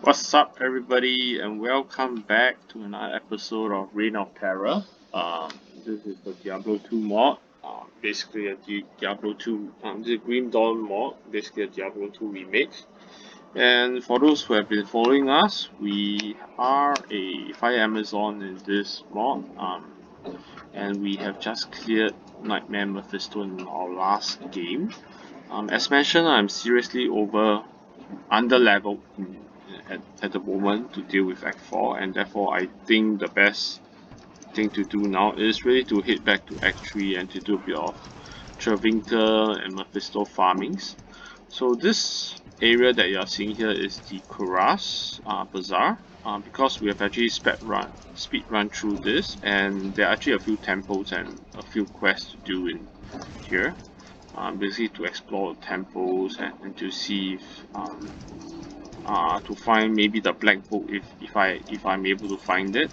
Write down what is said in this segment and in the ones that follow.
What's up, everybody, and welcome back to another episode of Reign of Terror. This is the Diablo 2 mod. Basically a Diablo 2, the Green Dawn mod, basically a Diablo 2 remake. And for those who have been following us, we are a Fire Amazon in this mod, and we have just cleared Nightmare Mephisto in our last game. As mentioned, I'm seriously under leveled at the moment to deal with Act 4, and therefore I think the best thing to do now is really to head back to Act 3 and to do a bit of Travincal and Mephisto farmings. So this area that you are seeing here is the Kuras Bazaar, because we have actually speed run through this, and there are actually a few temples and a few quests to do in here. Basically to explore the temples and to see if to find maybe the black book if I'm able to find it,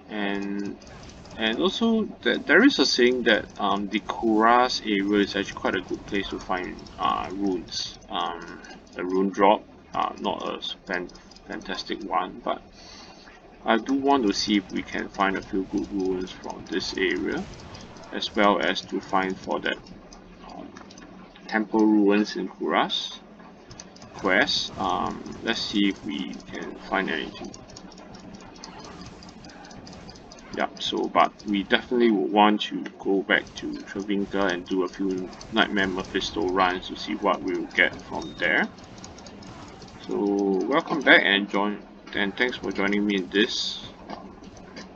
and also there is a saying that the Kuras area is actually quite a good place to find runes, a rune drop, not a fantastic one, but I do want to see if we can find a few good runes from this area, as well as to find for that temple ruins in Kuras quest. Let's see if we can find anything. Yeah, so but we definitely would want to go back to Travinca and do a few Nightmare Mephisto runs to see what we'll get from there. So welcome back and thanks for joining me in this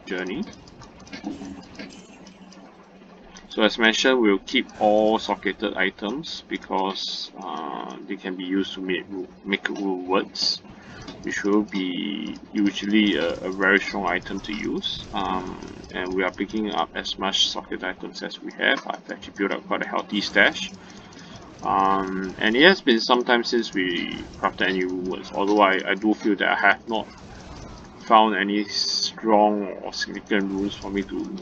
journey. So as mentioned, we'll keep all socketed items because they can be used to make rule words, which will be usually a very strong item to use. And we are picking up as much socket items as we have. I've actually built up quite a healthy stash. And it has been some time since we crafted any rule words, although I do feel that I have not found any strong or significant rules for me to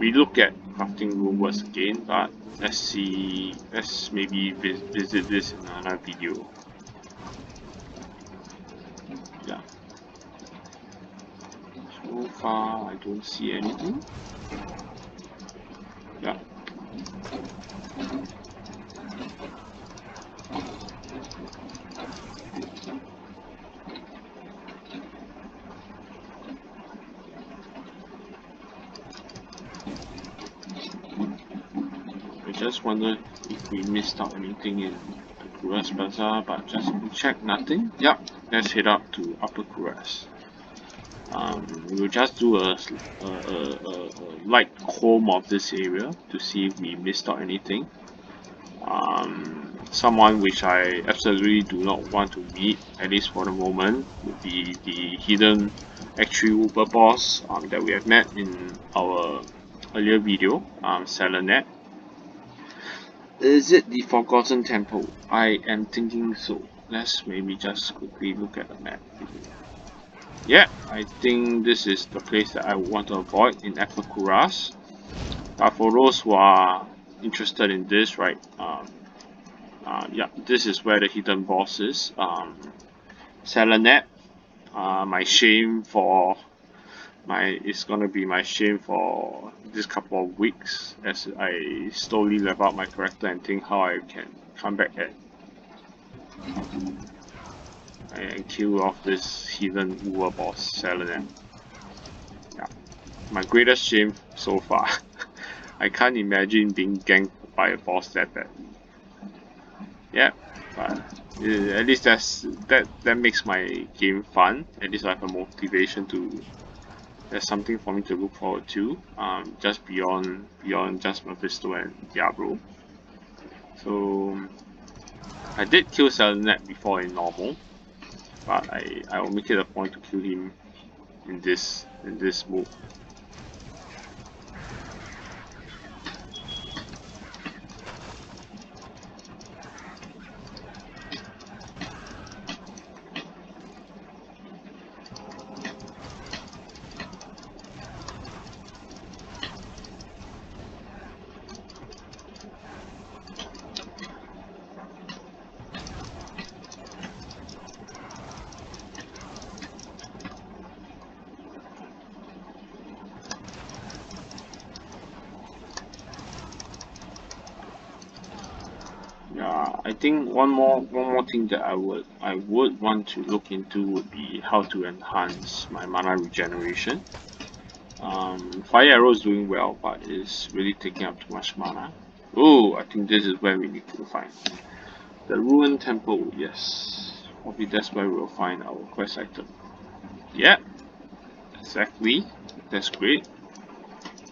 relook at crafting rune words again, but let's maybe visit this in another video. Yeah. So far I don't see anything. Yeah. I just wonder if we missed out anything in the Kuras Bazaar, but just to check, nothing. Yep, let's head up to Upper Kuras. We'll just do a light comb of this area to see if we missed out anything. Someone which I absolutely do not want to meet, at least for the moment, would be the hidden Act3 Uber boss that we have met in our earlier video, Selenet. Is it the Forgotten Temple? I am thinking so. Let's maybe just quickly look at the map. Yeah, I think this is the place that I would want to avoid in Upper Kuras. But for those who are interested in this, right? Yeah, this is where the hidden boss is. Selenet. It's gonna be my shame for this couple of weeks as I slowly level up my character and think how I can come back and kill off this hidden Uber boss, Selenet. Yeah, my greatest shame so far. I can't imagine being ganked by a boss that badly. Yeah, but at least that makes my game fun. At least I have a motivation to. There's something for me to look forward to. Just beyond just Mephisto and Diablo. So I did kill Selenet before in normal, but I will make it a point to kill him in this mode. I think one more thing that I would want to look into would be how to enhance my mana regeneration. Fire Arrow is doing well, but it's really taking up too much mana. Oh, I think this is where we need to find the Ruined Temple. Yes, probably that's where we'll find our quest item. Yeah, exactly. That's great.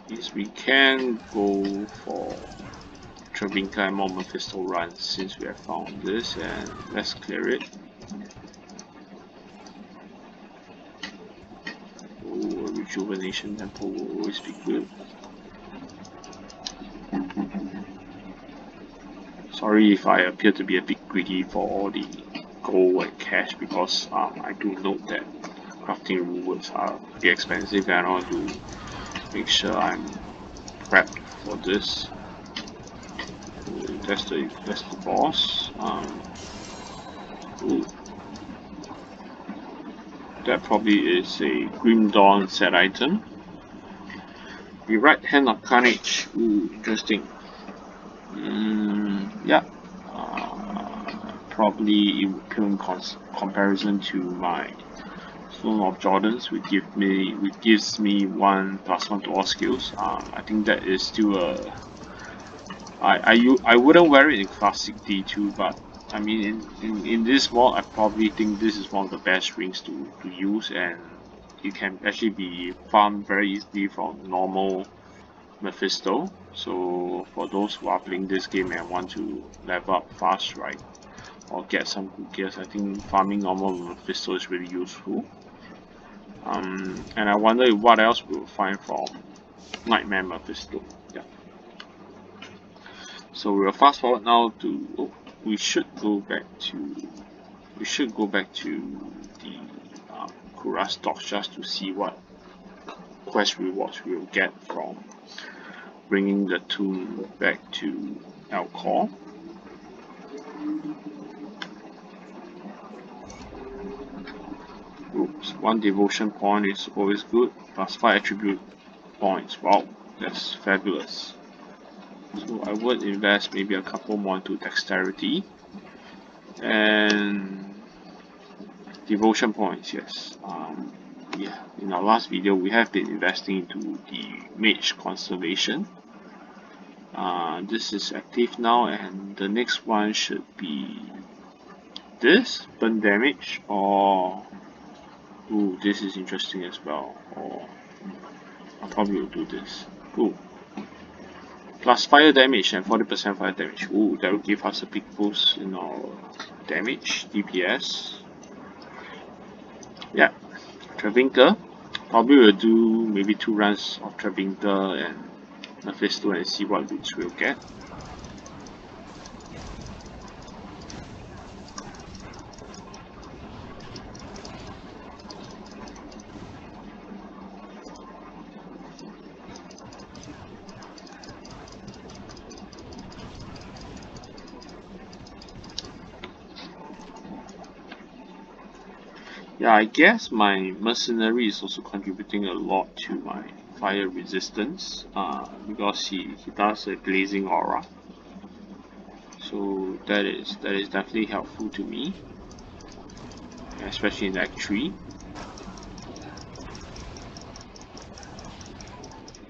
Yes, we can go for Travincal and Mephisto run since we have found this, and let's clear it. Oh, a Rejuvenation Temple will always be good. Sorry if I appear to be a bit greedy for all the gold and cash, because I do note that crafting rewards are a bit expensive and I want to make sure I'm prepped for this. That's the boss. Ooh. That probably is a Grim Dawn set item. The Right Hand of Carnage. Ooh, interesting. Yeah. Probably in comparison to my Stone of Jordans, which gives me 1+1 to all skills. I think that is still a. I wouldn't wear it in Classic D2, but I mean in this mod, I probably think this is one of the best rings to use, and it can actually be farmed very easily from normal Mephisto. So for those who are playing this game and want to level up fast, right, or get some good gears, I think farming normal Mephisto is really useful. And I wonder what else we'll find from Nightmare Mephisto. Yeah. So we'll fast forward now to. Oh, we should go back to the Kura stocks just to see what quest rewards we'll get from bringing the tomb back to Alcor. Oops, 1 devotion point is always good, plus 5 attribute points. Wow, that's fabulous. So I would invest maybe a couple more into dexterity and devotion points. Yes. Yeah. In our last video, we have been investing into the mage conservation. This is active now, and the next one should be this burn damage, or ooh, this is interesting as well. Or I probably will do this. Ooh. Plus fire damage and 40% fire damage. Ooh, that will give us a big boost in our damage, DPS. Yeah, Travincal. Probably will do maybe 2 runs of Travincal and Mephisto and see what loots we'll get. Yeah, I guess my mercenary is also contributing a lot to my fire resistance, because he does a blazing aura. So that is definitely helpful to me, especially in Act 3.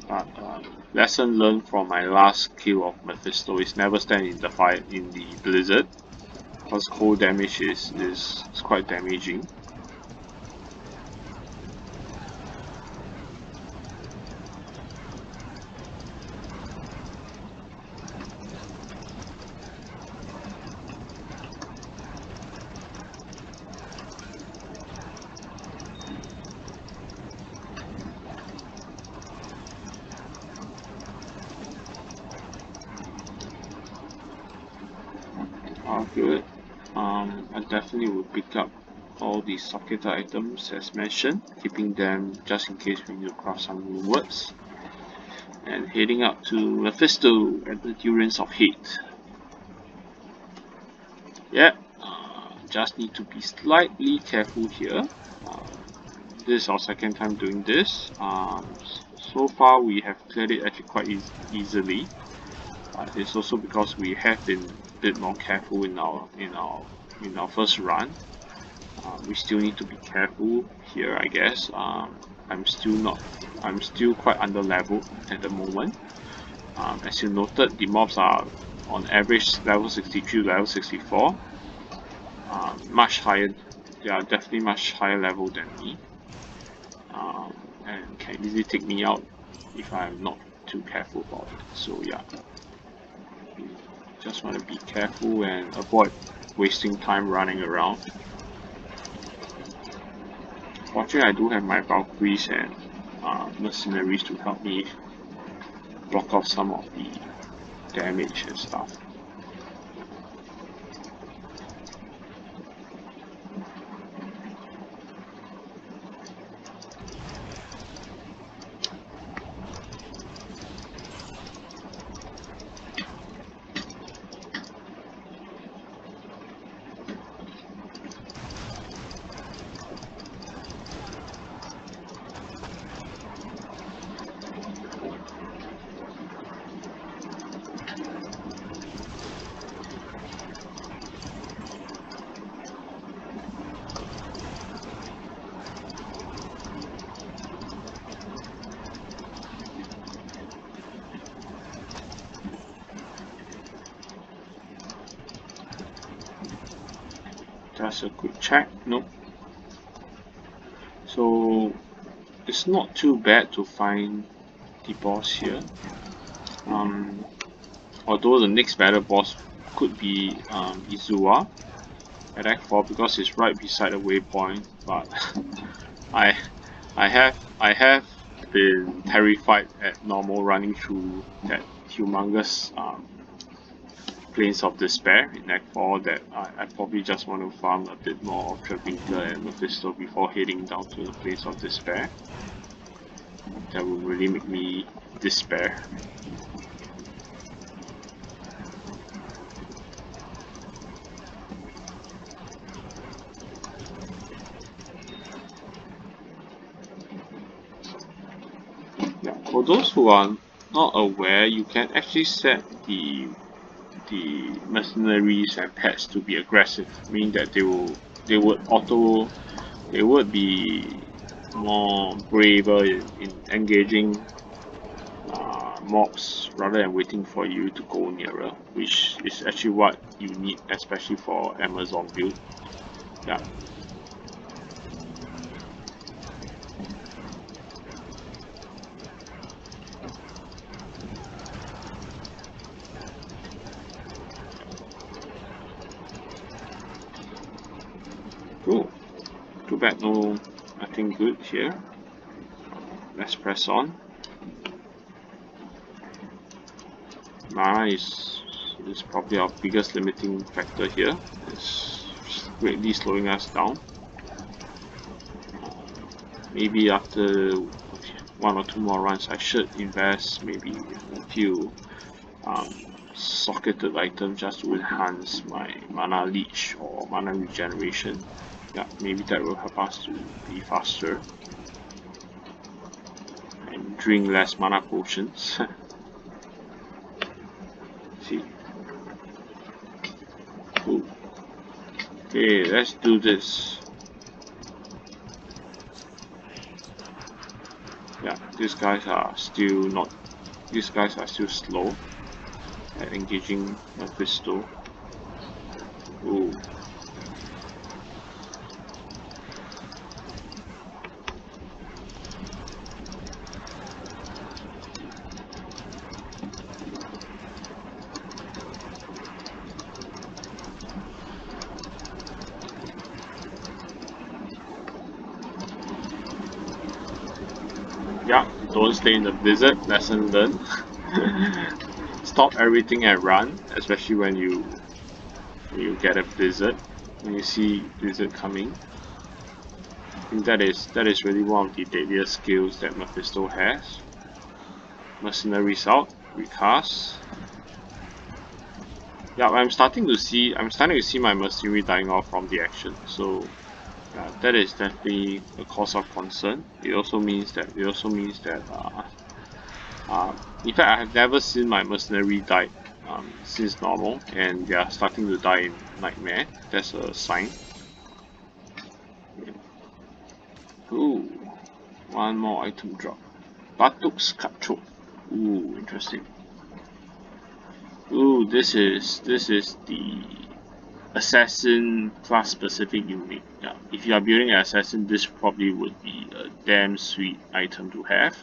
But lesson learned from my last kill of Mephisto is never stand in the fire in the blizzard, because cold damage is quite damaging. Good. I definitely will pick up all the socket items as mentioned, keeping them just in case we need to craft some rewards. And heading up to Mephisto at the Durance of Hate. Yeah, just need to be slightly careful here. This is our second time doing this. So far we have cleared it actually quite easily. It's also because we have been bit more careful in our first run. We still need to be careful here, I guess. I'm still quite under leveled at the moment. As you noted, the mobs are on average level 63 to level 64. Much higher, they are definitely much higher level than me. And can easily take me out if I'm not too careful about it. So yeah, just want to be careful and avoid wasting time running around. Fortunately, I do have my Valkyries and mercenaries to help me block off some of the damage and stuff. Just a quick check. Nope. So it's not too bad to find the boss here. Although the next battle boss could be Izua at Act 4 because it's right beside the waypoint, but I have been terrified at normal running through that humongous Plains of Despair in Act 4 that I probably just want to farm a bit more of Travincal and Mephisto before heading down to the Plains of Despair. That will really make me despair. Yeah, for those who are not aware, you can actually set the mercenaries and pets to be aggressive, meaning that they would be more braver in engaging mobs rather than waiting for you to go nearer, which is actually what you need, especially for Amazon build. Yeah. Cool. Too bad no nothing good here. Let's press on. Mana is probably our biggest limiting factor here. It's greatly slowing us down. Maybe after one or two more runs, I should invest maybe a few socketed items just to enhance my mana leech or mana regeneration. Yeah, maybe that will help us to be faster and drink less mana potions. See. Cool. Okay, let's do this. Yeah, these guys are still slow at engaging Mephisto. Ooh. Yeah, don't stay in the blizzard, lesson learned. Stop everything and run, especially when you get a blizzard, when you see blizzard coming. I think that is really one of the deadliest skills that Mephisto has. Mercenaries out, recast. Yeah, I'm starting to see my mercenary dying off from the action, so yeah, that is definitely a cause of concern. It also means that in fact I have never seen my mercenary die since normal, and they are starting to die in nightmare. That's a sign. Ooh, one more item drop. Batuk's cutthroat. Ooh, interesting. Ooh, this is the assassin class specific unit. Yeah, if you are building an assassin, this probably would be a damn sweet item to have.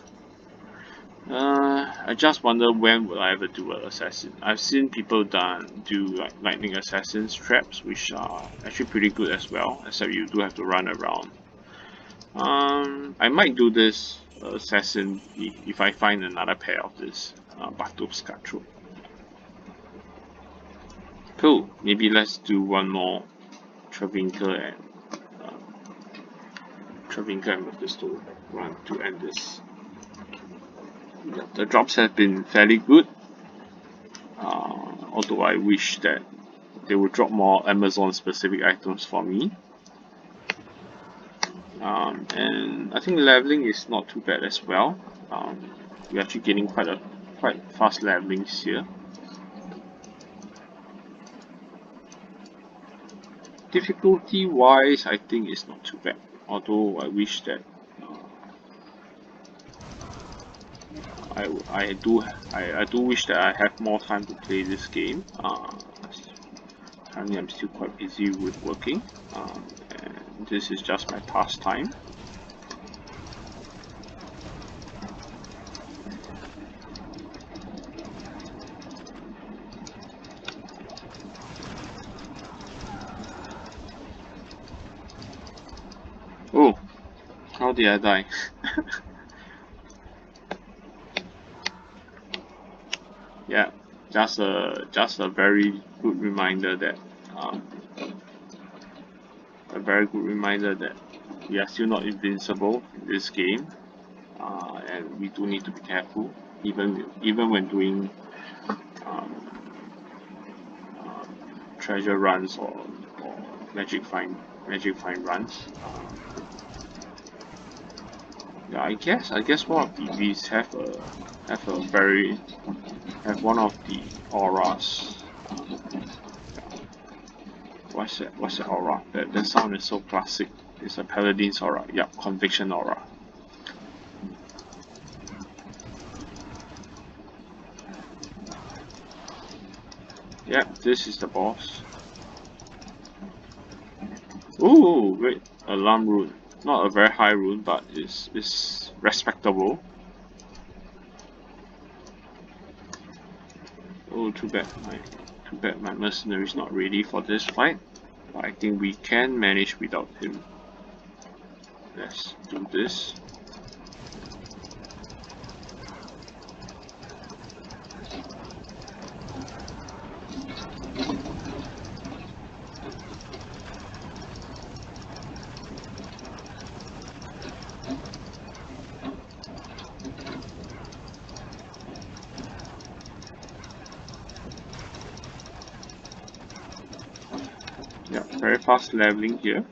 I just wonder when will I ever do an assassin. I've seen people do like lightning assassins traps, which are actually pretty good as well, except you do have to run around. I might do this assassin if I find another pair of this Batuk's cutthroat. Cool. Maybe let's do one more Travincal and Mephisto run to end this. Yeah, the drops have been fairly good, although I wish that they would drop more Amazon specific items for me. And I think leveling is not too bad as well. We're actually getting quite fast levelings here. Difficulty wise, I think it's not too bad, although I wish that I do wish that I have more time to play this game. Currently I'm still quite busy with working, and this is just my pastime. Oh, how did I die? Yeah, just a very good reminder that we are still not invincible in this game, and we do need to be careful even when doing treasure runs or magic find runs. Yeah, I guess one of the beasts have one of the auras. What's the aura? That sound is so classic. It's a paladin's aura. Yep, conviction aura. Yep, this is the boss. Ooh, wait, alarm rune. Not a very high rune, but it's respectable. Oh, too bad my mercenary is not ready for this fight. But I think we can manage without him. Let's do this. Yeah, very fast leveling here.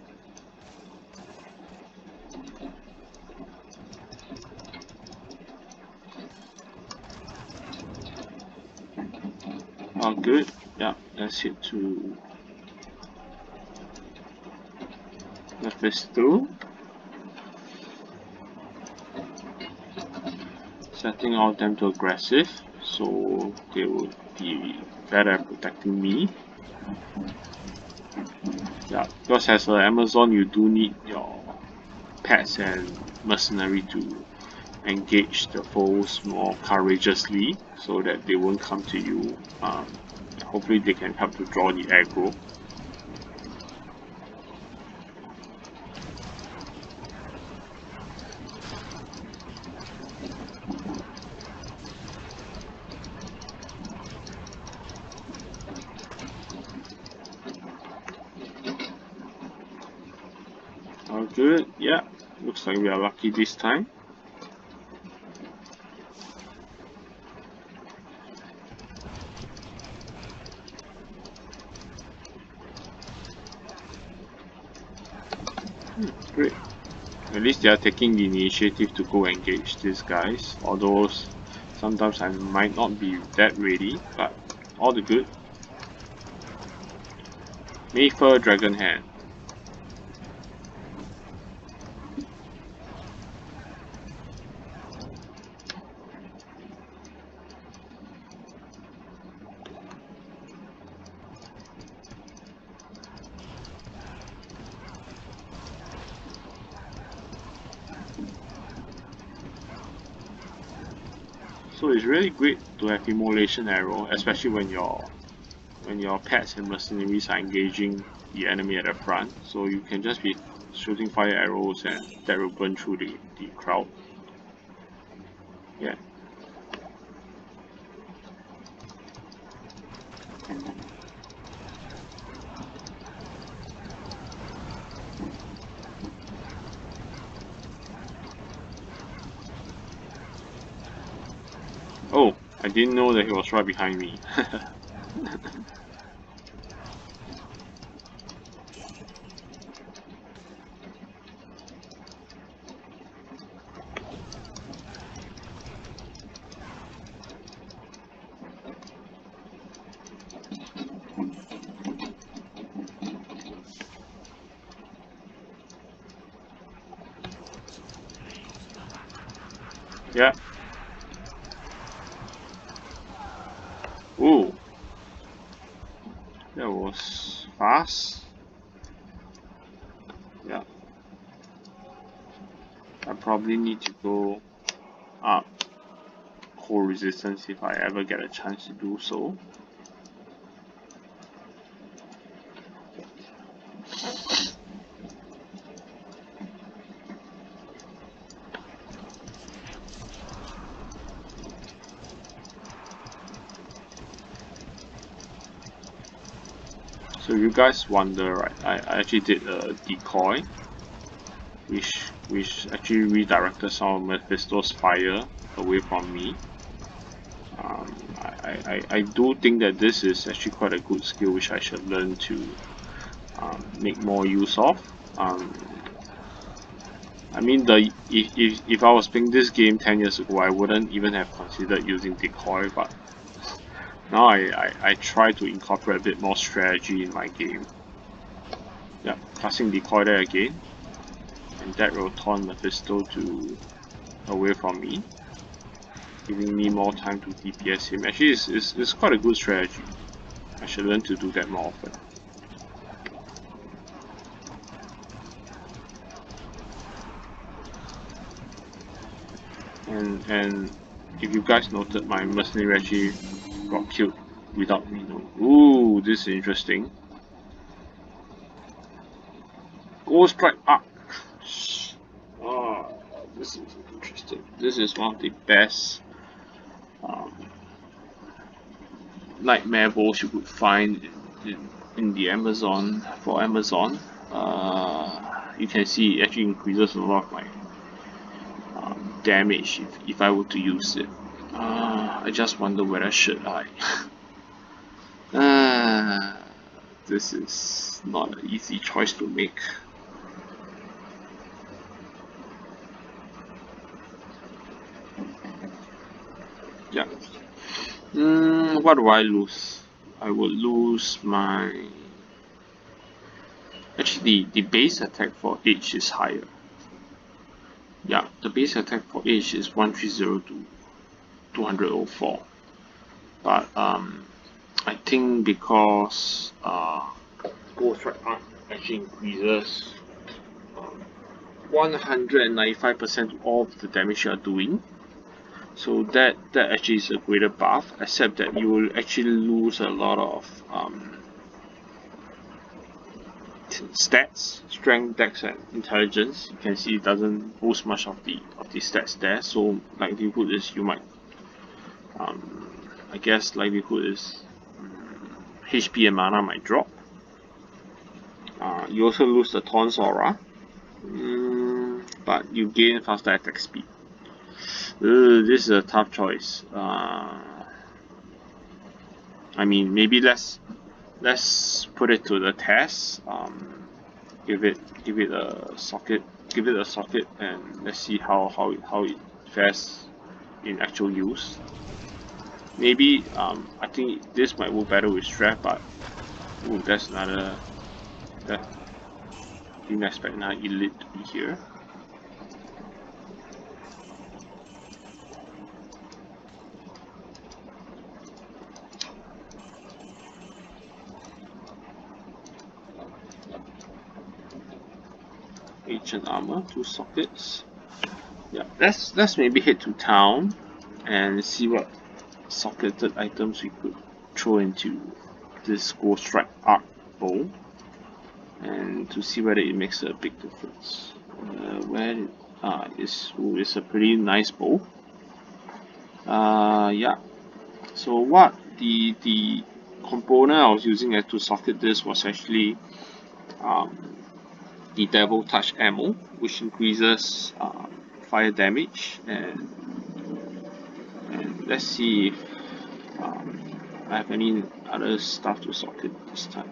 Oh, good. Yeah, let's hit to Mephisto. Setting all of them to aggressive, so they would be better at protecting me. Yeah, because as an Amazon, you do need your pets and mercenary to engage the foes more courageously, so that they won't come to you. Hopefully, they can help to draw the aggro. All good. Yeah, looks like we are lucky this time. Great. At least they are taking the initiative to go engage these guys, although sometimes I might not be that ready, but all the good. Mayfair Dragon Hand. So it's really great to have immolation arrow, especially when your pets and mercenaries are engaging the enemy at the front. So you can just be shooting fire arrows and that will burn through the crowd. Yeah. Oh, I didn't know that he was right behind me. Yeah. Ooh. That was fast. Yeah. I probably need to go up cold resistance if I ever get a chance to do so. So you guys wonder, right? I actually did a decoy, which actually redirected some of Mephisto's fire away from me. I do think that this is actually quite a good skill which I should learn to make more use of. I mean, if I was playing this game 10 years ago, I wouldn't even have considered using decoy, but now I try to incorporate a bit more strategy in my game. Yeah, casting decoy there again, and that will taunt Mephisto away from me, giving me more time to DPS him. Actually, it's quite a good strategy. I should learn to do that more often. And if you guys noted, my mercenary actually got killed without me knowing. Ooh, this is interesting. Ghost Strike Arc. Oh, this is interesting. This is one of the best nightmare balls you could find in the Amazon. For Amazon, you can see it actually increases a lot of my damage if I were to use it. I just wonder whether should I. This is not an easy choice to make. Yeah. What do I lose? I would lose my... Actually, the base attack for H is higher. Yeah, the base attack for H is 130 to 204. But I think because Ghost Strike Arc actually increases 195% to all of the damage you are doing. So that actually is a greater buff, except that you will actually lose a lot of stats, strength, dex, and intelligence. You can see it doesn't boost much of the stats there. So likelihood is you might, I guess likelihood is HP and mana might drop. You also lose the Taunt's aura, but you gain faster attack speed. This is a tough choice. I mean, maybe let's put it to the test. Give it a socket, and let's see how it fares in actual use. Maybe I think this might work better with strap, but that's another that didn't expect another elite to be here. Ancient armor, 2 sockets. Yeah, let's maybe head to town and see what socketed items we could throw into this Ghost Strike Arc bow, and to see whether it makes a big difference. Where it's a pretty nice bow. Yeah. So what the component I was using to socket this was actually the Devil Touch ammo, which increases fire damage, and let's see if I have any other stuff to socket this time.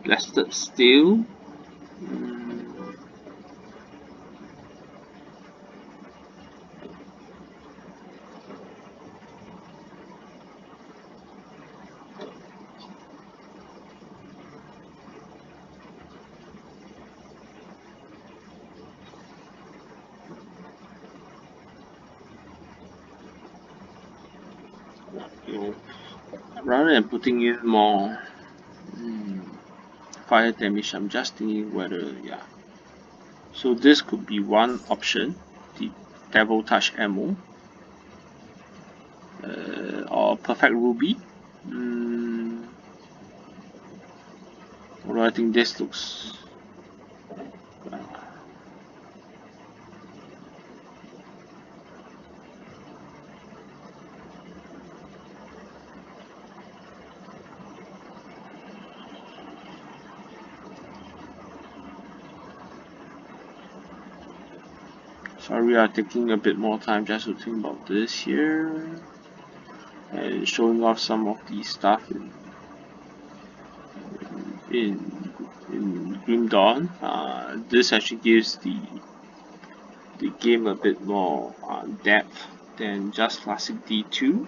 Blasted steel. Rather than putting in more fire damage, I'm just thinking whether, yeah. So this could be one option, the Devil Touch ammo, or Perfect Ruby. Although I think this looks. Sorry, we are taking a bit more time just to think about this here, and showing off some of the stuff in Grim Dawn. This actually gives the game a bit more depth than just classic D2.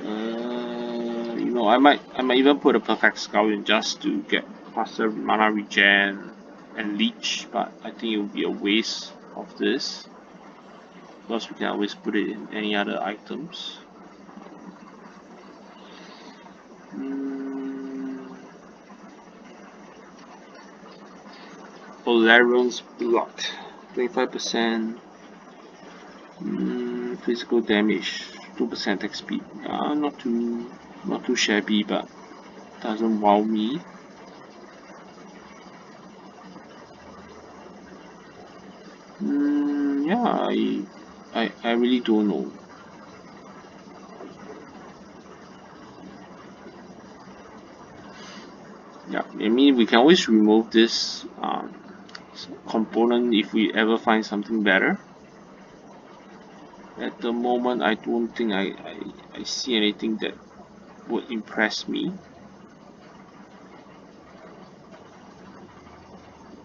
I might even put a perfect skull in just to get faster mana regen and leech, but I think it would be a waste of this because we can always put it in any other items. Polarion's block, 25% physical damage, 2% XP. Not too shabby, but doesn't wow me. Yeah, I really don't know. Yeah, I mean we can always remove this component if we ever find something better. At the moment, I don't think I see anything that would impress me.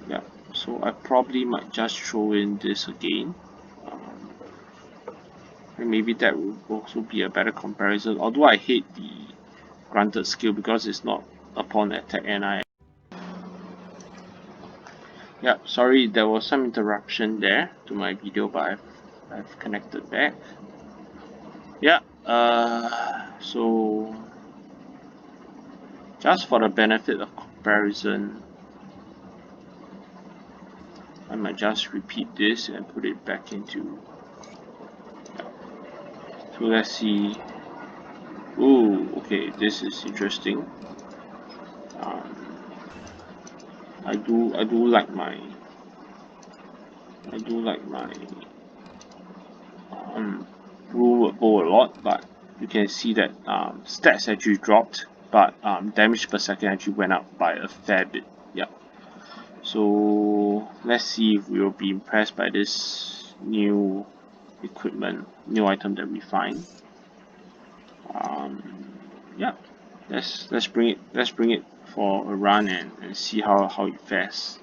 Yeah, so I probably might just throw in this again. And maybe that will also be a better comparison. Although I hate the granted skill because it's not upon attack, and yeah, sorry, there was some interruption there to my video, but I've connected back. Yeah, so just for the benefit of comparison, I might just repeat this and put it back into. So let's see. Ooh, okay, this is interesting. I do like my rule bow a lot, but you can see that stats actually dropped, but damage per second actually went up by a fair bit. Yeah. So let's see if we will be impressed by this new equipment, new item that we find. Yeah, let's bring it for a run and see how it fares.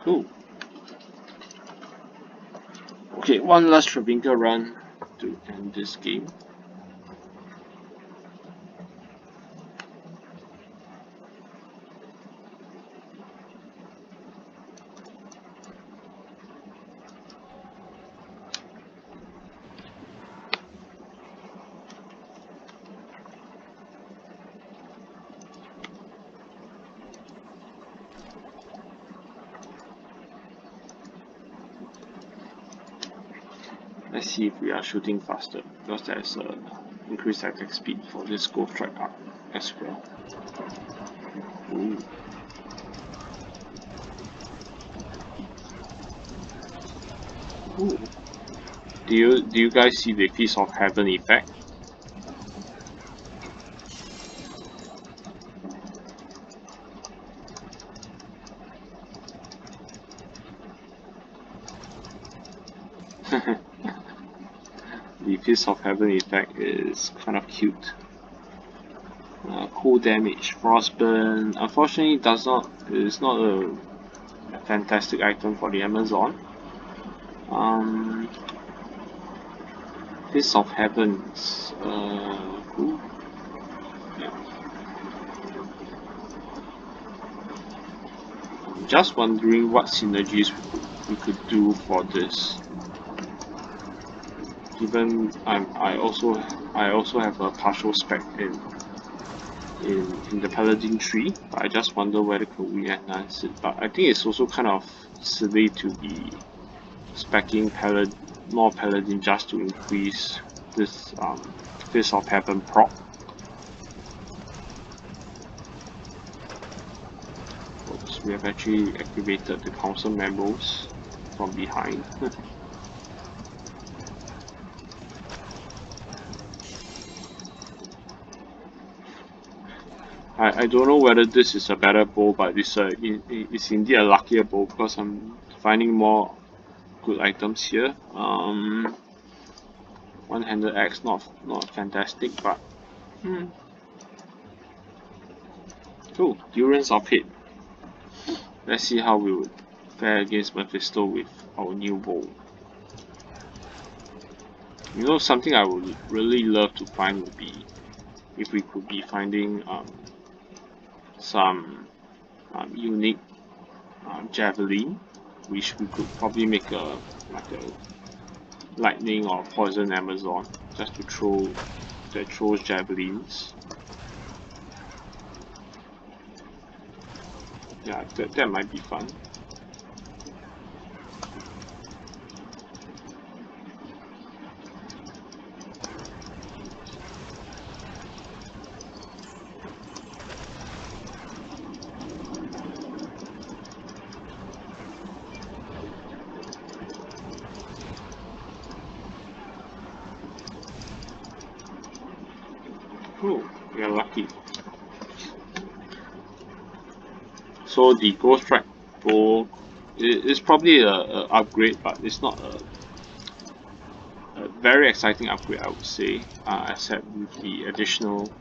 Cool. Okay, one last Travincal run to end this game. Let's see if we are shooting faster, because there's increased attack speed for this Ghost Strike arc as well. Ooh. Ooh. Do you guys see the Feast of Heaven effect? The Feast of Heaven effect is kind of cute. Cool damage, frostburn. Unfortunately, it's not a fantastic item for the Amazon. Feast of Heavens. Cool. Yeah. I'm just wondering what synergies we could do for this. Given I also have a partial spec in the Paladin tree, but I just wonder whether could we enhance it. But I think it's also kind of silly to be speccing more Paladin just to increase this Fist of Heaven proc. Oops, we have actually activated the council members from behind. I don't know whether this is a better bow, but it's indeed a luckier bow because I'm finding more good items here. One-handed axe, not fantastic, but cool. Durance of Hate. Let's see how we would fare against Mephisto with our new bow. You know, something I would really love to find would be if we could be finding some unique javelin, which we could probably make a lightning or poison Amazon just to throw that throws javelins. Yeah, that might be fun. Oh, we are lucky. So the Ghost Strike bow is probably a upgrade, but it's not a very exciting upgrade, I would say, except with the additional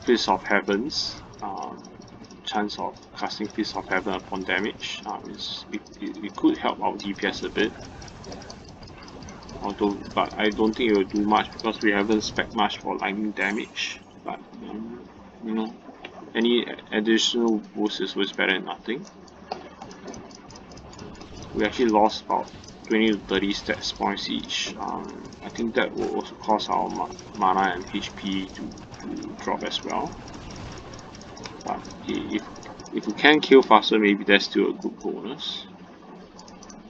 Fist of Heavens, chance of casting Fist of Heaven upon damage. It could help our DPS a bit. But I don't think it will do much because we haven't spec much for lightning damage. But you know, any additional boost is always better than nothing. We actually lost about 20 to 30 stats points each. I think that will also cause our mana and HP to drop as well. But if we can kill faster, maybe that's still a good bonus.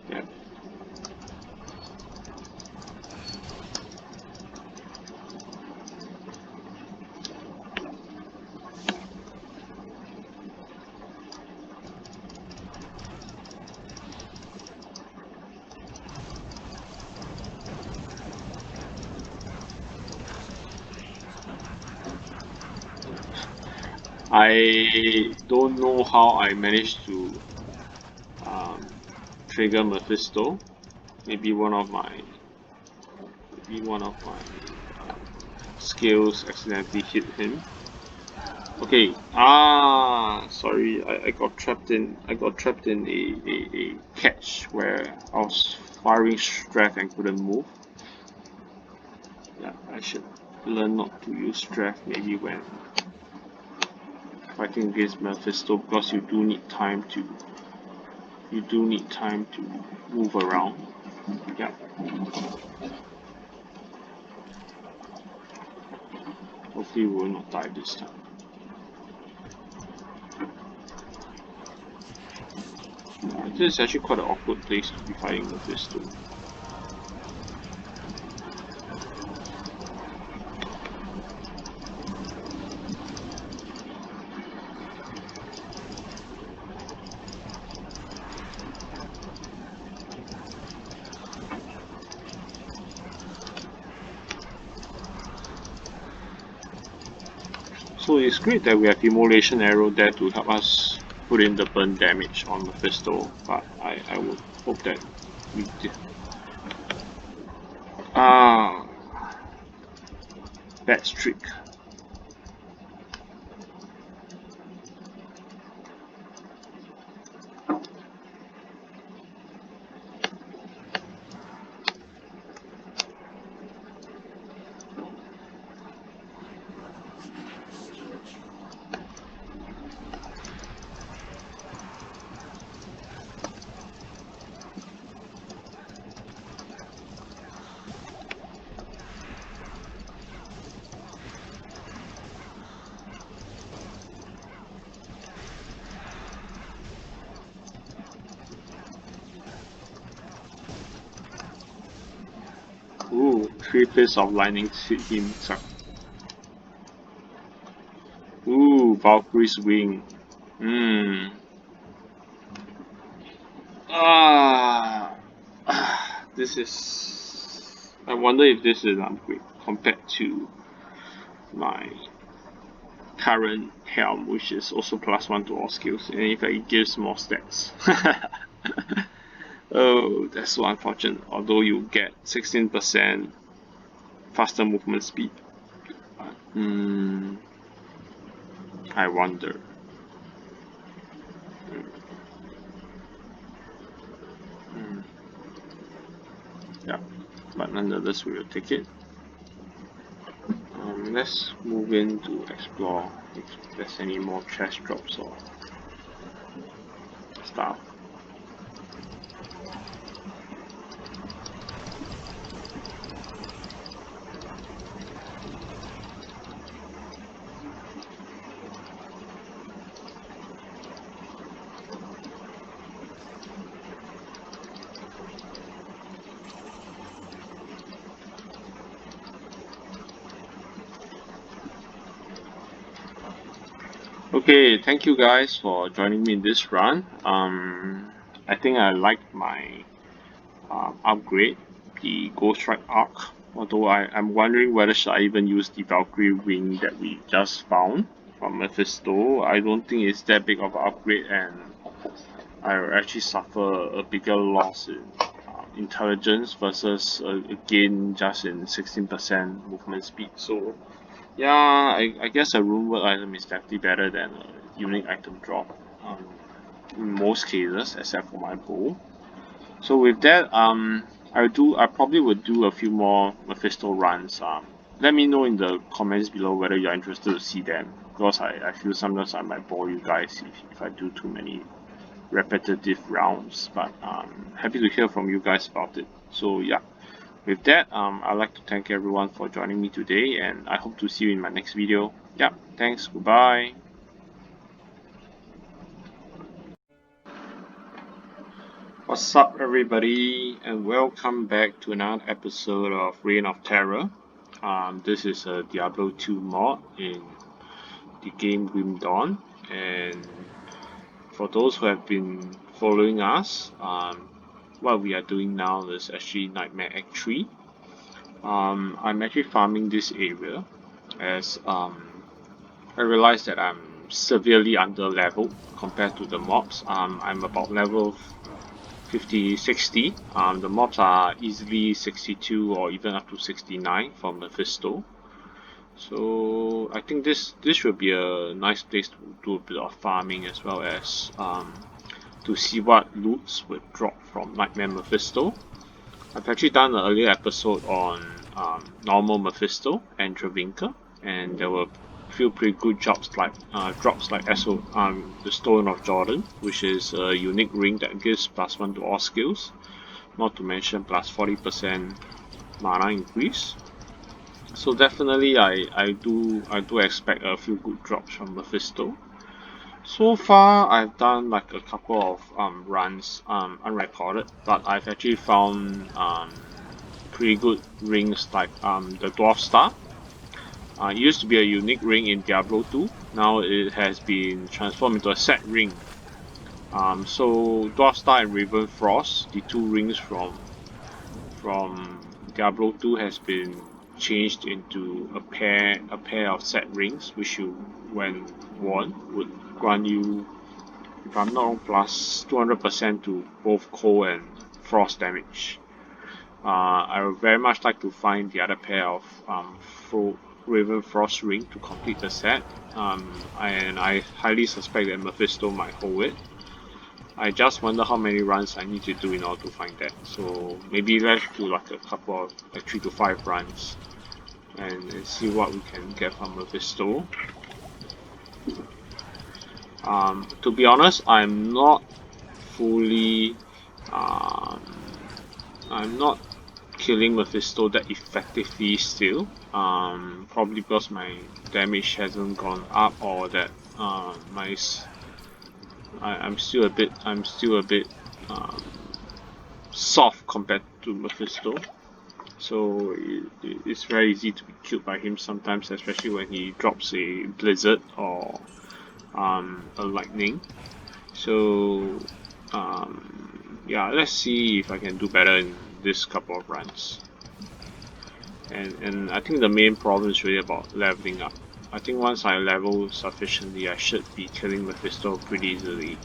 Yeah. I don't know how I managed to um, trigger Mephisto. Maybe one of my skills accidentally hit him. Okay. Sorry. I got trapped in. A catch where I was firing strength and couldn't move. Yeah, I should learn not to use strength maybe when fighting against Mephisto, because you do need time to move around. Yeah. Hopefully we will not die this time. This is actually quite an awkward place to be fighting Mephisto. So it's great that we have Immolation Arrow there to help us put in the burn damage on Mephisto, but I would hope that we did. Bad streak. Ooh, 3 pieces of lightning hit him. Ooh, Valkyrie's wing. This is. I wonder if this is an upgrade compared to my current helm, which is also +1 to all skills, and if it gives more stats. Oh, that's so unfortunate. Although you get 16% faster movement speed. I wonder. Yeah, but nonetheless, we will take it. Let's move in to explore if there's any more chest drops or stuff. Okay, thank you guys for joining me in this run. I think I like my upgrade, the Ghost Strike Arc. Although I'm wondering whether should I even use the Valkyrie wing that we just found from Mephisto. I don't think it's that big of an upgrade, and I will actually suffer a bigger loss in intelligence versus a gain just in 16% movement speed. So yeah, I guess a rune word item is definitely better than a unique item drop in most cases, except for my bow. So with that, I probably would do a few more Mephisto runs. Let me know in the comments below whether you're interested to see them, because I feel sometimes I might bore you guys if I do too many repetitive rounds. But happy to hear from you guys about it. So yeah. With that, I'd like to thank everyone for joining me today, and I hope to see you in my next video. Yeah, thanks, goodbye. What's up, everybody, and welcome back to another episode of Reign of Terror. This is a Diablo 2 mod in the game Grim Dawn, and for those who have been following us, what we are doing now is actually Nightmare Act 3. I'm actually farming this area as I realized that I'm severely under leveled compared to the mobs. I'm about level 50, 60. The mobs are easily 62 or even up to 69 for Mephisto. So I think this should be a nice place to do a bit of farming, as well as to see what loots would drop from Nightmare Mephisto. I've actually done an earlier episode on normal Mephisto and Travincal, and there were a few pretty good drops like the Stone of Jordan, which is a unique ring that gives +1 to all skills, not to mention plus 40% mana increase. So definitely I do expect a few good drops from Mephisto. So far I've done like a couple of runs unrecorded, but I've actually found pretty good rings like the Dwarf Star. It used to be a unique ring in Diablo 2. Now it has been transformed into a set ring. So Dwarf Star and Raven Frost, the two rings from Diablo 2, has been changed into a pair of set rings, which you, when worn, would grant you, if I'm not wrong, plus 200% to both cold and frost damage. I would very much like to find the other pair of Raven Frost ring to complete the set, and I highly suspect that Mephisto might hold it. I just wonder how many runs I need to do in order to find that. So maybe let's do like a couple of 3 to 5 runs and see what we can get from Mephisto. To be honest, I'm not fully I'm not killing Mephisto that effectively still. Probably because my damage hasn't gone up, or that I'm still a bit soft compared to Mephisto. So it's very easy to be killed by him sometimes, especially when he drops a blizzard or a lightning. So yeah, let's see if I can do better in this couple of runs. And I think the main problem is really about leveling up. I think once I level sufficiently, I should be killing Mephisto pretty easily.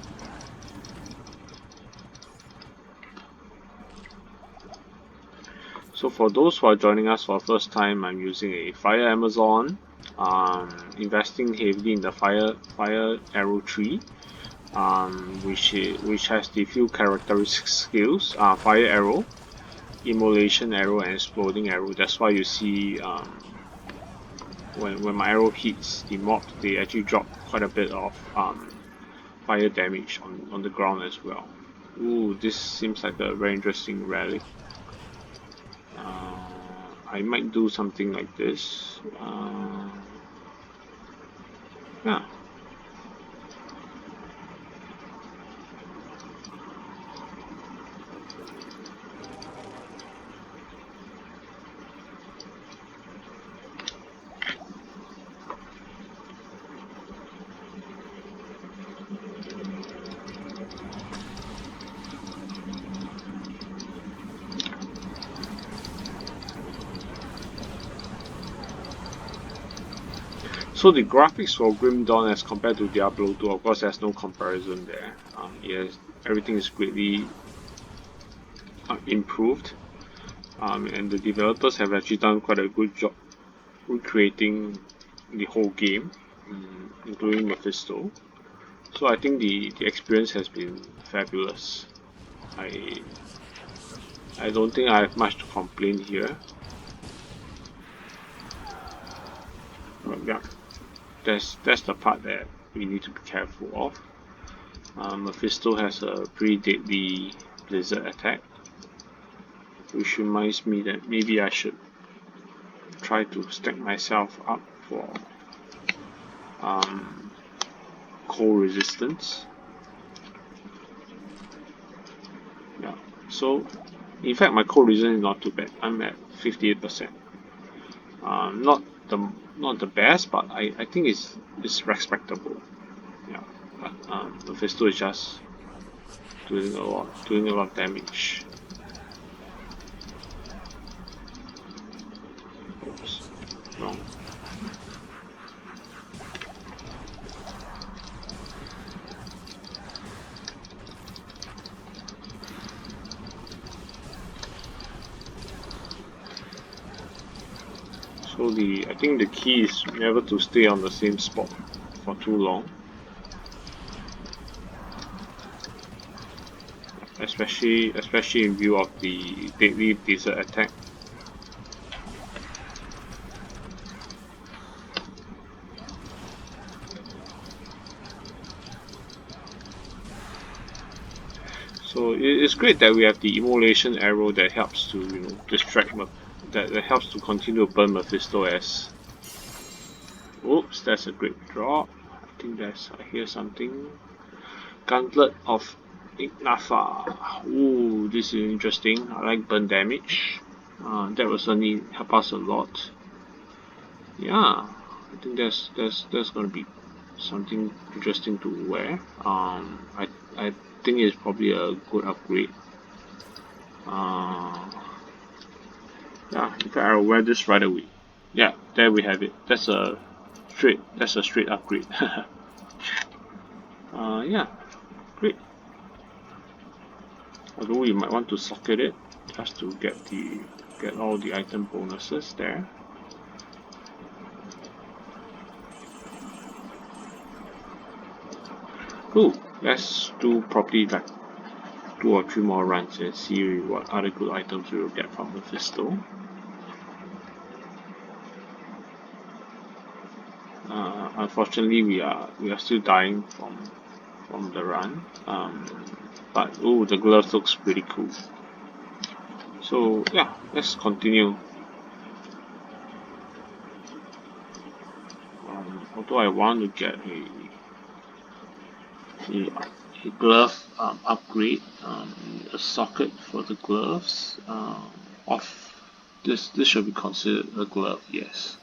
So for those who are joining us for the first time, I'm using a Fire Amazon, investing heavily in the Fire Arrow tree, which has the few characteristic skills: Fire Arrow, Immolation Arrow, and Exploding Arrow. That's why you see when my arrow hits the mob, they actually drop quite a bit of fire damage on the ground as well. Ooh, this seems like a very interesting relic. I might do something like this. Yeah. So the graphics for Grim Dawn as compared to Diablo 2, of course, there's no comparison there. Yes, everything is greatly improved, and the developers have actually done quite a good job recreating the whole game, including Mephisto. So I think the experience has been fabulous. I don't think I have much to complain here. But yeah, that's the part that we need to be careful of. Mephisto has a pretty deadly blizzard attack, which reminds me that maybe I should try to stack myself up for cold resistance. Yeah, so in fact my cold resistance is not too bad. I'm at 58%. Not the best, but I think it's respectable. Yeah, but Mephisto is just doing a lot of damage. Oops, wrong. So I think the key is never to stay on the same spot for too long. Especially in view of the deadly blizzard attack. So it's great that we have the immolation arrow that helps to distract that helps to continue to burn Mephisto as. Oops, that's a great drop. I think I hear something. Gauntlet of Ignafa. Ooh, this is interesting. I like burn damage. That will certainly help us a lot. Yeah, I think that's gonna be something interesting to wear. I think it's probably a good upgrade. Yeah, in fact I'll wear this right away. Yeah, there we have it. That's a straight upgrade. Yeah, great. Although you might want to socket it just to get all the item bonuses there. Cool. Let's do probably like 2 or 3 more runs and see what other good items we will get from Mephisto. Unfortunately, we are still dying from the run. But oh, the gloves looks pretty cool. So yeah, let's continue. Although I want to get a glove upgrade, a socket for the gloves. Off this should be considered a glove, yes.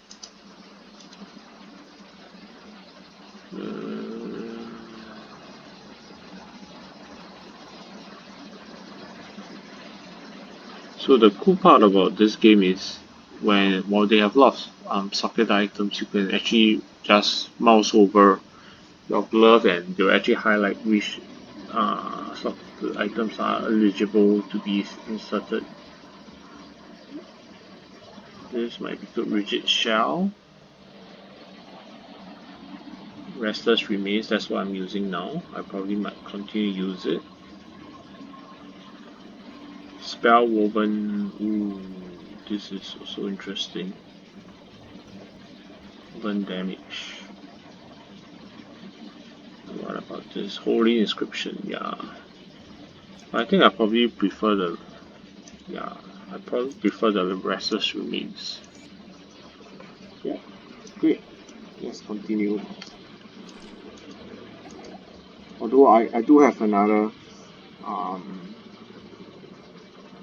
So the cool part about this game is while they have lots of socket items, you can actually just mouse over your glove and they'll actually highlight which socket items are eligible to be inserted. This might be good. Rigid shell, restless remains. That's what I'm using now. I probably might continue to use it. Spell woven. Ooh, this is also interesting. Burn damage. What about this? Holy inscription. Yeah. I think I probably prefer the. Yeah. I probably prefer the restless remains. Yeah. Great. Let's continue. Although I do have another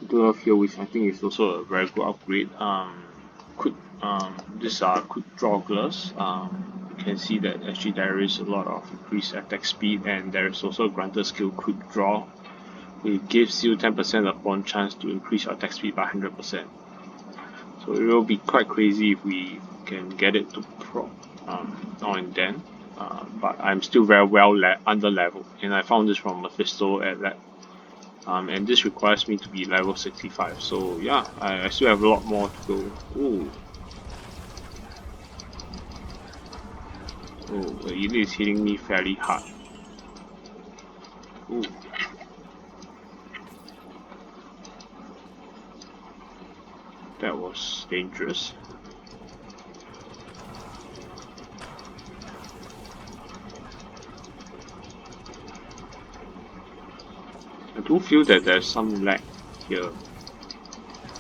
glove here, which I think is also a very good upgrade. Quick. These are quick draw gloves. You can see that actually there is a lot of increased attack speed, and there is also a granted skill quick draw. It gives you 10% upon chance to increase your attack speed by 100%. So it will be quite crazy if we can get it to proc now and then. But I'm still very well under level, and I found this from Mephisto at lab. And this requires me to be level 65. So yeah, I still have a lot more to go. Ooh. Oh, the elite is hitting me fairly hard. Ooh. That was dangerous. I do feel that there's some lag here.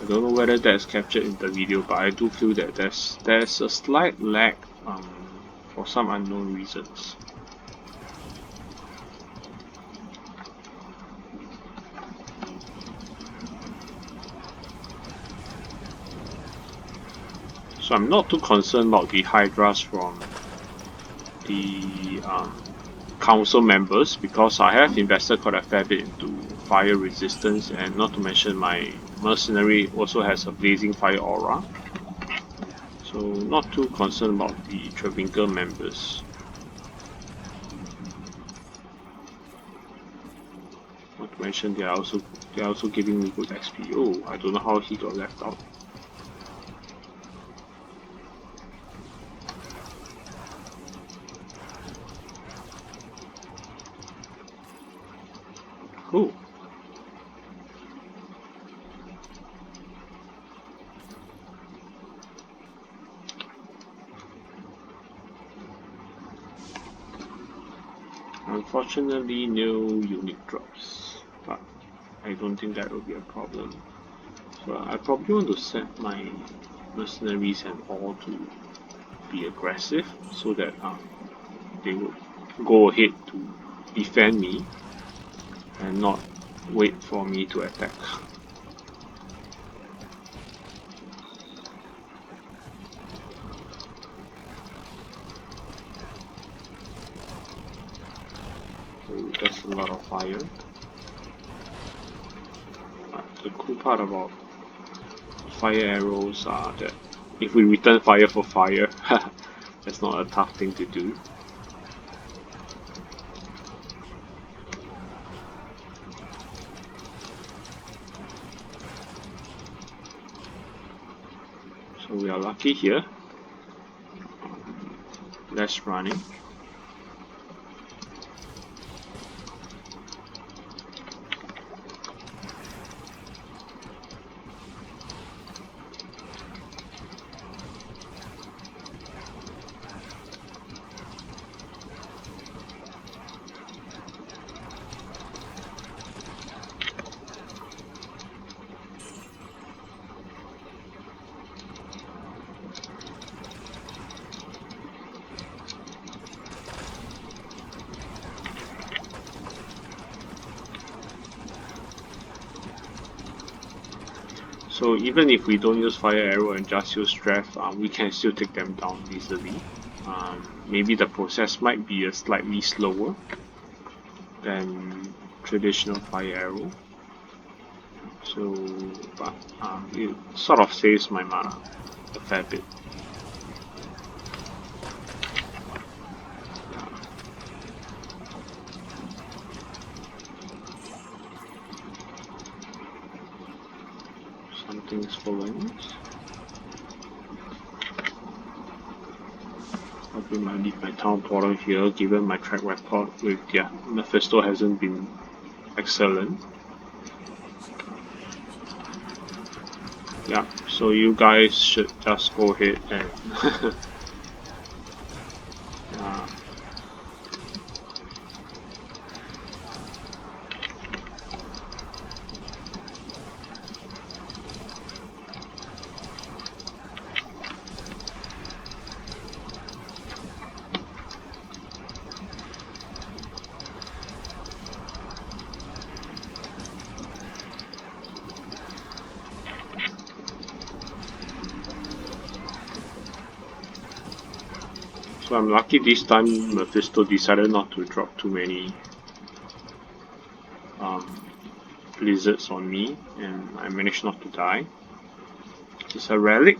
I don't know whether that's captured in the video, but I do feel that there's a slight lag for some unknown reasons. So I'm not too concerned about the Hydras from the council members because I have invested quite a fair bit into fire resistance, and not to mention my mercenary also has a blazing fire aura. So not too concerned about the Travincal members. Not to mention they are also giving me good XP. Oh, I don't know how he got left out. Unfortunately, no unique drops, but I don't think that will be a problem. So I probably want to set my mercenaries and all to be aggressive so that they would go ahead to defend me and not wait for me to attack. So that's a lot of fire. The cool part about fire arrows are that if we return fire for fire, that's not a tough thing to do. So we are lucky here. Less running. So even if we don't use fire arrow and just use strength, we can still take them down easily. Maybe the process might be a slightly slower than traditional fire arrow. So, but it sort of saves my mana a fair bit. Something's following us. Probably might leave my town portal here, given my track record with Mephisto hasn't been excellent. Yeah, so you guys should just go ahead and so I'm lucky this time Mephisto decided not to drop too many blizzards on me and I managed not to die. It's a relic.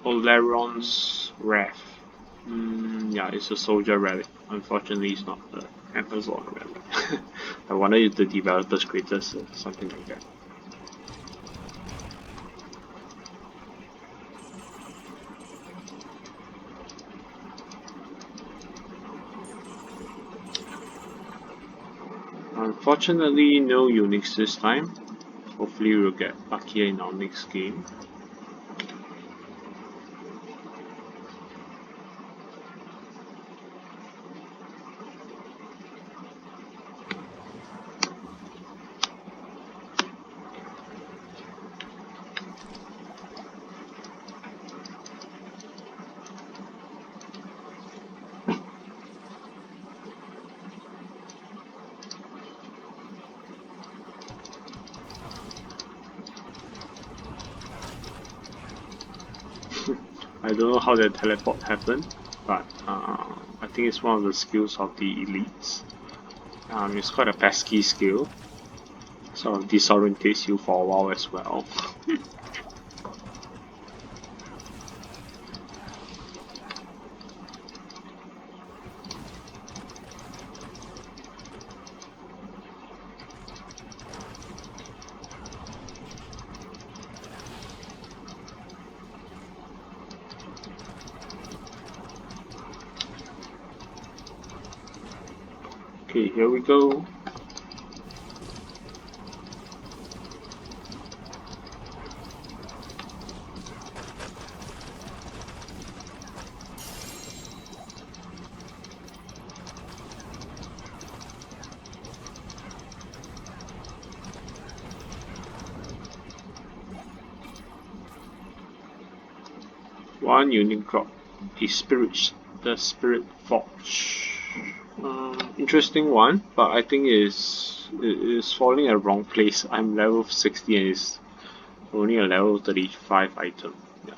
Oleron's Wrath. Yeah, it's a soldier relic. Unfortunately, it's not the Amazon relic. I wonder if the developers created something like that. Unfortunately, no Unix this time. Hopefully, we'll get luckier in our next game. I don't know how that teleport happened, but I think it's one of the skills of the elites. It's quite a pesky skill. Sort of disorientates you for a while as well. Okay, here we go. One unique drop. The Spirit Forge. Interesting one, but I think it is falling at the wrong place. I'm level 60 and it's only a level 35 item. Yeah.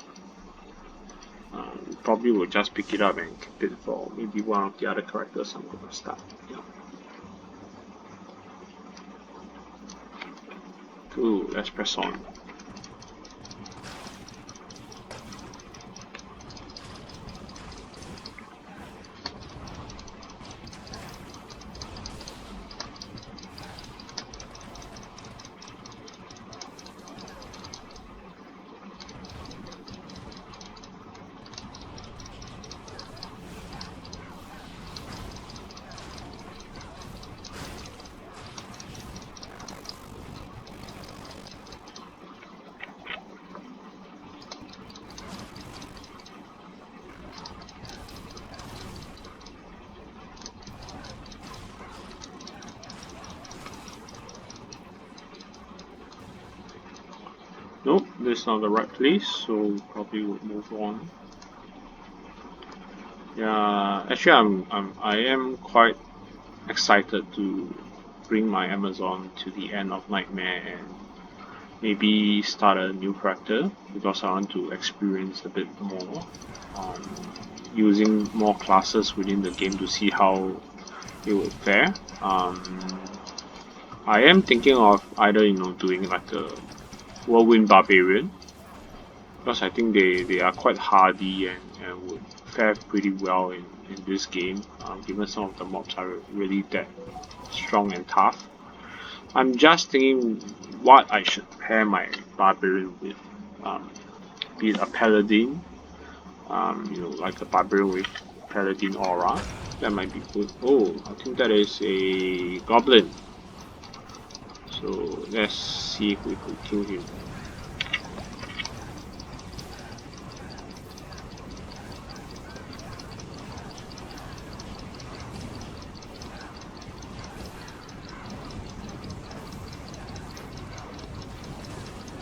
Probably will just pick it up and keep it for maybe one of the other characters I'm gonna start. Yeah. Cool, let's press on. Nope, this is not the right place, so probably we'll move on. Yeah, actually I am quite excited to bring my Amazon to the end of Nightmare and maybe start a new character because I want to experience a bit more, using more classes within the game to see how it would fare. I am thinking of either doing like a Whirlwind Barbarian because I think they are quite hardy and would fare pretty well in this game, given some of the mobs are really that strong and tough. I'm just thinking what I should pair my Barbarian with. Be it a Paladin, like a Barbarian with Paladin Aura. That might be good. Oh, I think that is a Goblin. So let's see if we could kill him.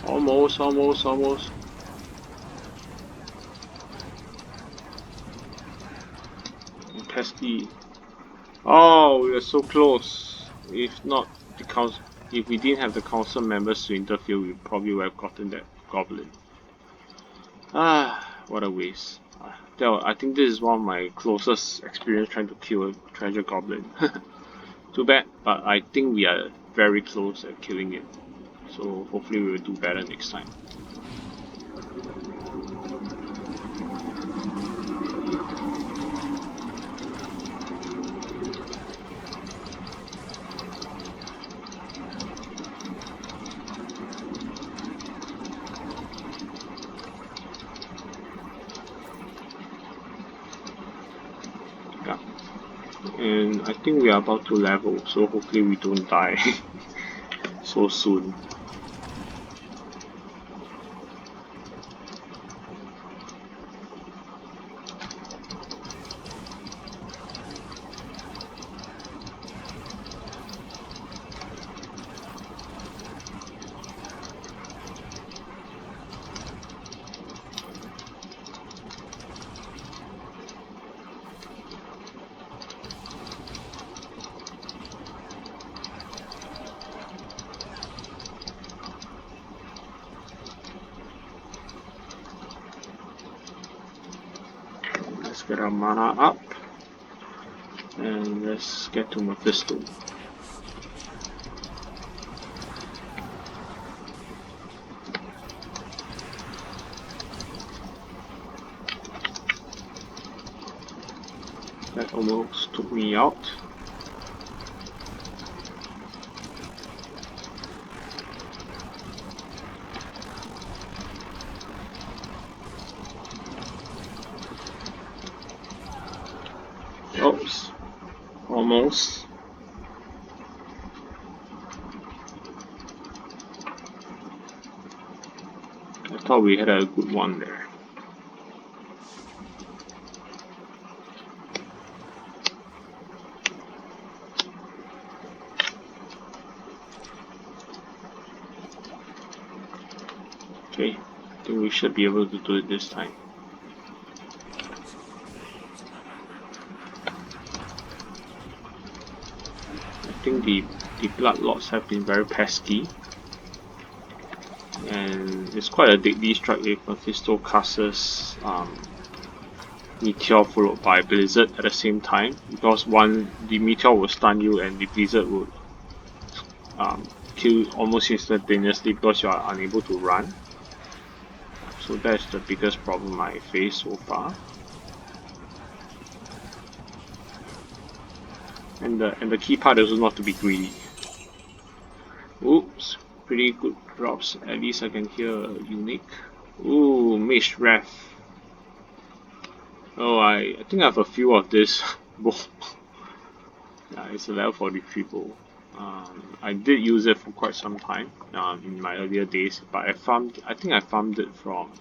Almost. Pesky. Oh, we are so close. If not the council, if we didn't have the council members to interfere, we probably would have gotten that goblin. What a waste. I think this is one of my closest experience trying to kill a treasure goblin. Too bad, but I think we are very close at killing it. So hopefully we will do better next time. Yeah. And I think we are about to level, so hopefully we don't die so soon. Let's get our mana up. And let's get to Mephisto. That almost took me out. Oops. Almost. I thought we had a good one there. Okay, I think we should be able to do it this time. the blood lords have been very pesky, and it's quite a deadly strike if Mephisto casts Meteor followed by Blizzard at the same time, because the Meteor will stun you and the Blizzard will kill almost instantaneously because you are unable to run. So that's the biggest problem I faced so far. And the key part is not to be greedy. Oops, pretty good drops. At least I can hear a unique. Ooh, Mage Wrath. Oh, I think I have a few of this. Yeah, it's a level 43 bow. I did use it for quite some time in my earlier days, but I think I farmed it from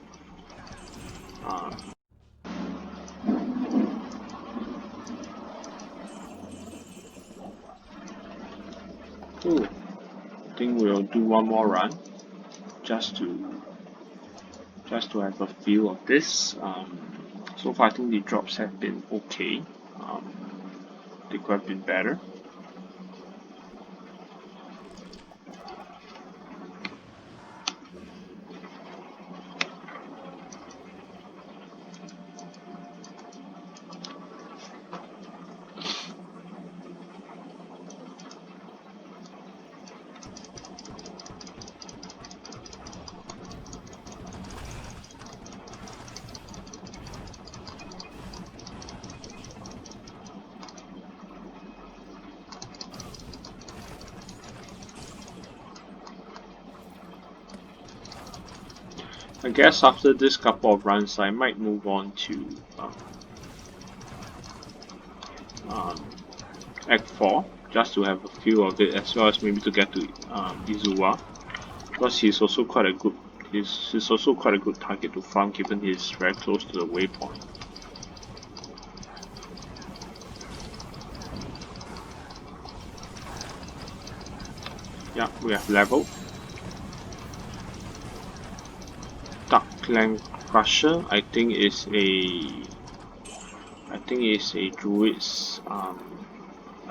oh, I think we'll do one more run just to have a feel of this. So far I think the drops have been okay. They could have been better. I guess after this couple of runs, I might move on to Act 4, just to have a feel of it, as well as maybe to get to Izuwa, because he's also quite a good target to farm, given he's very close to the waypoint. Yeah, we have leveled. Darkland Crusher, I think is a druid's I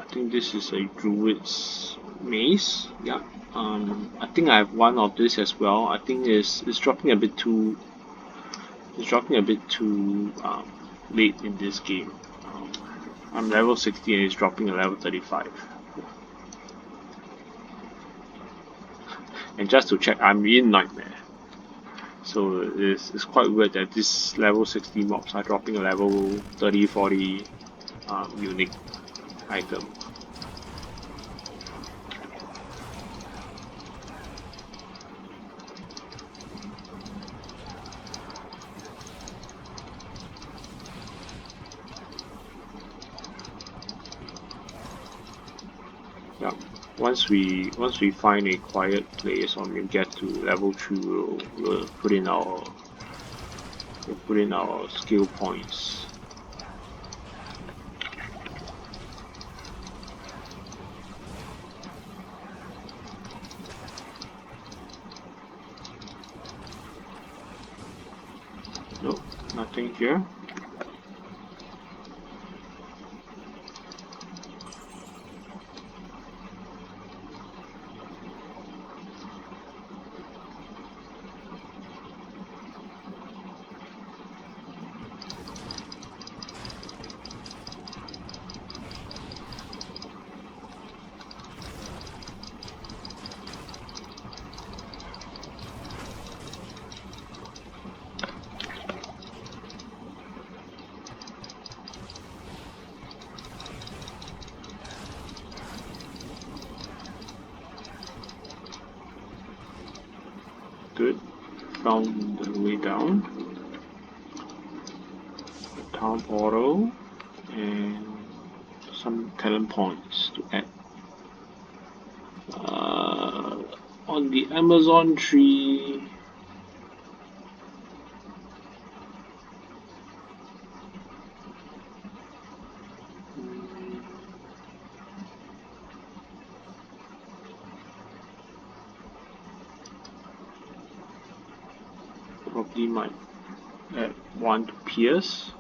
think this is a druid's mace. Yeah. I think I have one of this as well. I think it's dropping a bit too late in this game. I'm level 60 and it's dropping a level 35. And just to check, I'm in Nightmare. So it's quite weird that this level 60 mobs are dropping a level 30, 40 unique item. Yeah. Once we find a quiet place or we get to level 3, we'll put in our skill points. Nope, nothing here. Good. Found the way down. The town portal and some talent points to add. On the Amazon tree. Probably might add one to pierce,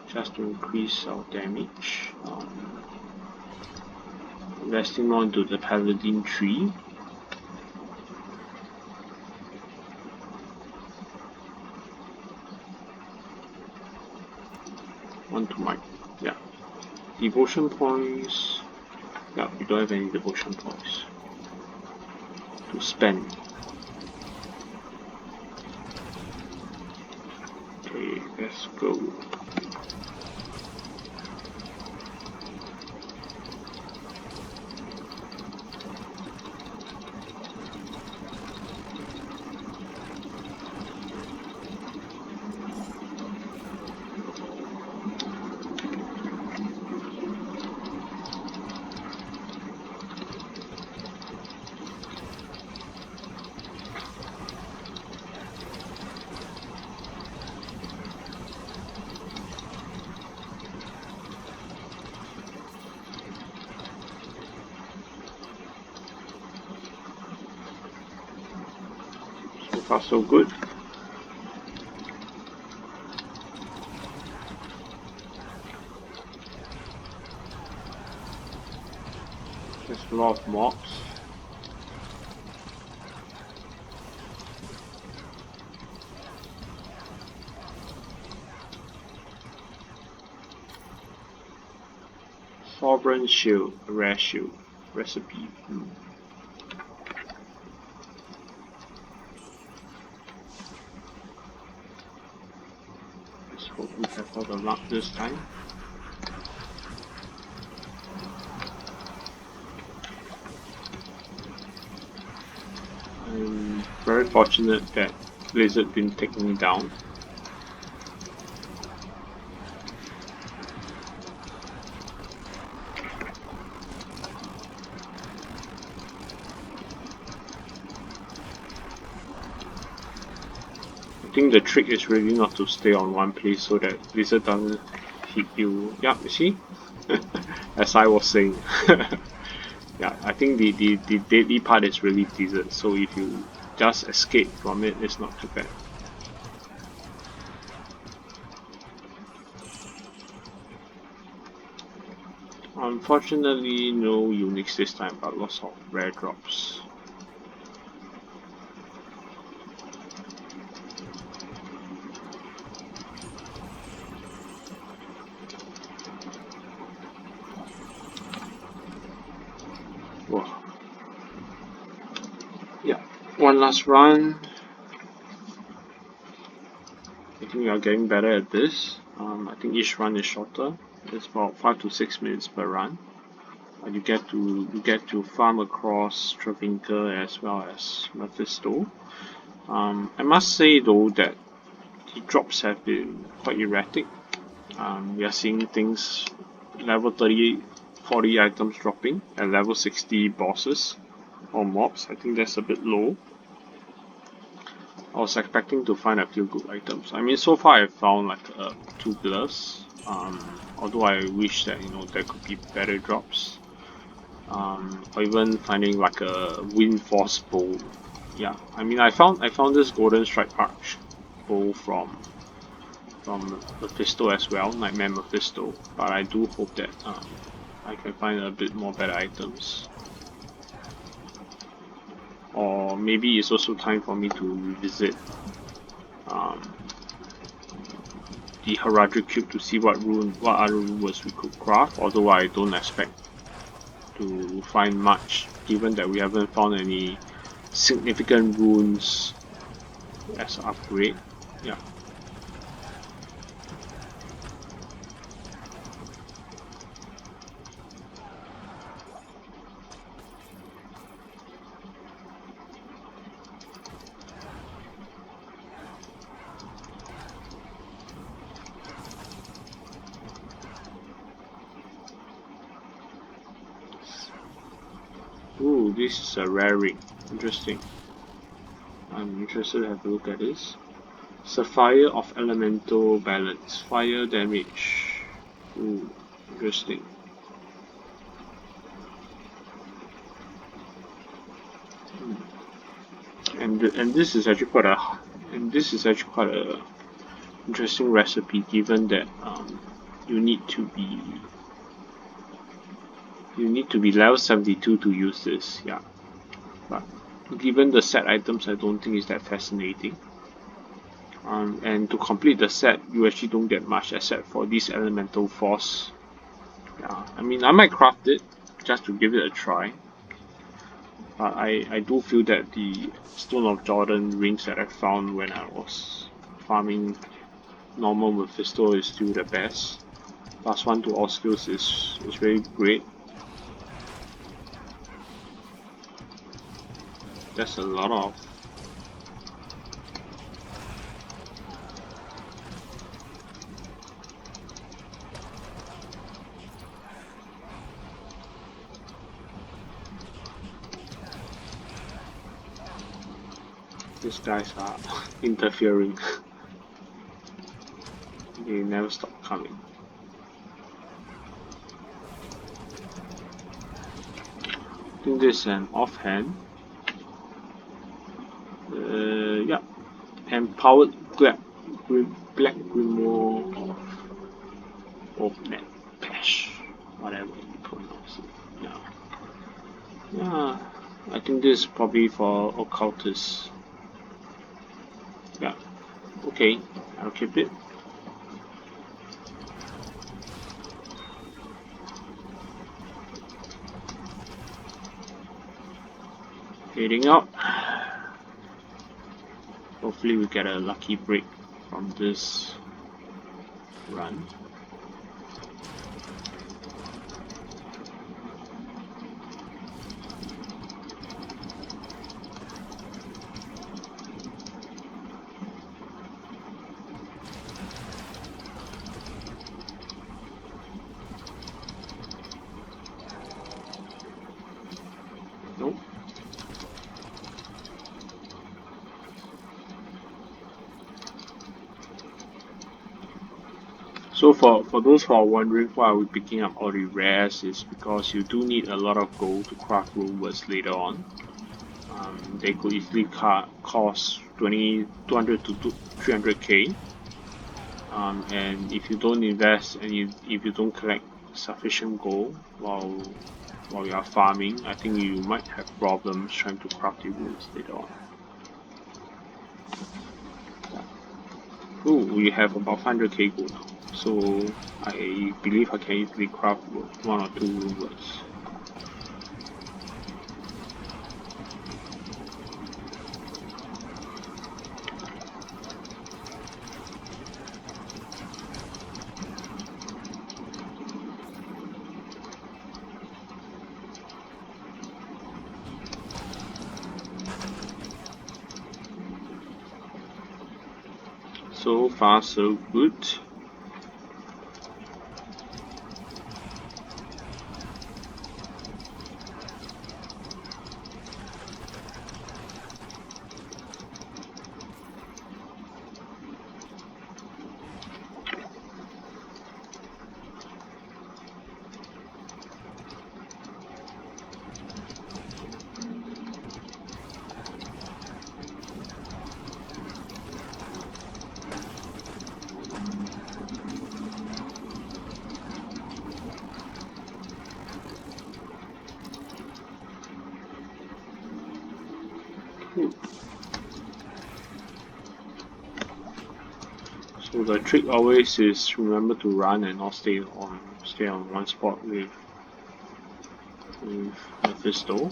just to increase our damage. Investing onto the paladin tree. Onto my devotion points. Yeah, we don't have any devotion points to spend. Okay, let's go. So far so good. There's a lot of mobs. Sovereign shield, a rare shield recipe. Let's hope we have all the luck this time. I'm very fortunate that Blizzard didn't take me down. I think the trick is really not to stay on one place so that Blizzard doesn't hit you. Yeah, you see? As I was saying. Yeah, I think the deadly part is really Blizzard, so if you just escape from it, it's not too bad. Unfortunately, no uniques this time, but lots of rare drops. Whoa. Yeah, one last run. I think we are getting better at this. I think each run is shorter. It's about 5 to 6 minutes per run. You get to farm across Travincal as well as Mephisto. I must say though that the drops have been quite erratic. We are seeing things level 30, 40 items dropping and level 60 bosses or mobs. I think that's a bit low. I was expecting to find a few good items. I mean, so far I found like 2 gloves. Although I wish that there could be better drops. Or even finding like a wind force bow. Yeah, I mean I found this golden strike arch bow from Mephisto as well, Nightmare Mephisto. But I do hope that I can find a bit more better items. Or maybe it's also time for me to revisit the Heradric Cube to see what other runes we could craft. Although I don't expect to find much, given that we haven't found any significant runes as an upgrade. Yeah. Ooh, this is a rare ring. Interesting. I'm interested to have a look at this. Sapphire of Elemental Balance. Fire damage. Ooh, interesting. And this is actually quite a interesting recipe, given that you need to be You need to be level 72 to use this, yeah. But given the set items, I don't think it's that fascinating. And to complete the set, you actually don't get much except for this elemental force. Yeah, I mean, I might craft it just to give it a try. But I do feel that the Stone of Jordan rings that I found when I was farming normal Mephisto is still the best. +1 to all skills is very great. That's a lot of. These guys are interfering. They never stop coming. I think this is an offhand. Yeah. Empowered Black Grimoire of Net Pesh. Whatever you pronounce it. Yeah. Yeah. I think this is probably for occultists. Yeah. Okay. I'll keep it. Heading out. Hopefully we get a lucky break from this run. Nope. So for those who are wondering why are we picking up all the rares is because you do need a lot of gold to craft robots later on. They could easily cost 200 to 300k. And if you don't invest and if you don't collect sufficient gold while you are farming, I think you might have problems trying to craft the robots later on. Oh, we have about 100k gold now. So I believe I can easily craft 1 or 2 robots. So far so good. So the trick always is remember to run and not stay on one spot with Mephisto.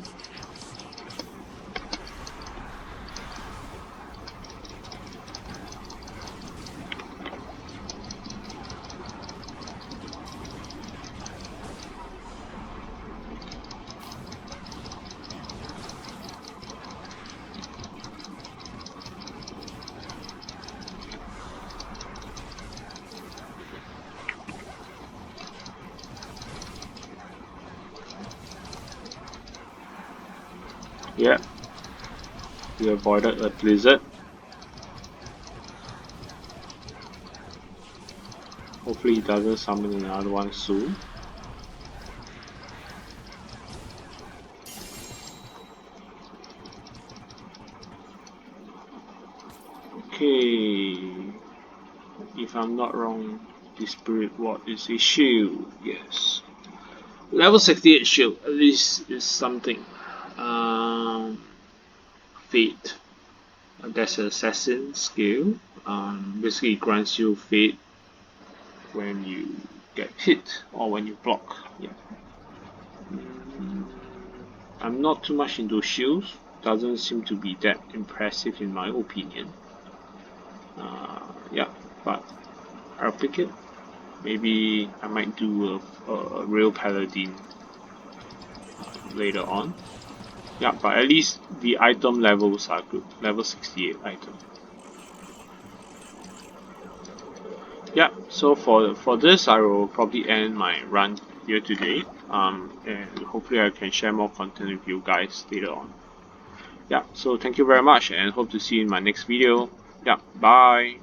Yeah, we avoided a blizzard. Hopefully he doesn't summon another one soon. Okay, if I'm not wrong, the spirit ward is a shield. Yes. Level 68 shield, at least is something. Fate. That's an assassin skill. Basically, it grants you fate when you get hit or when you block. Yeah. Mm, I'm not too much into shields. Doesn't seem to be that impressive in my opinion. Yeah, but I'll pick it. Maybe I might do a real paladin later on. Yeah, but at least the item levels are good. Level 68 item. Yeah, so for this I will probably end my run here today. And hopefully I can share more content with you guys later on. Yeah, so thank you very much and hope to see you in my next video. Yeah, bye.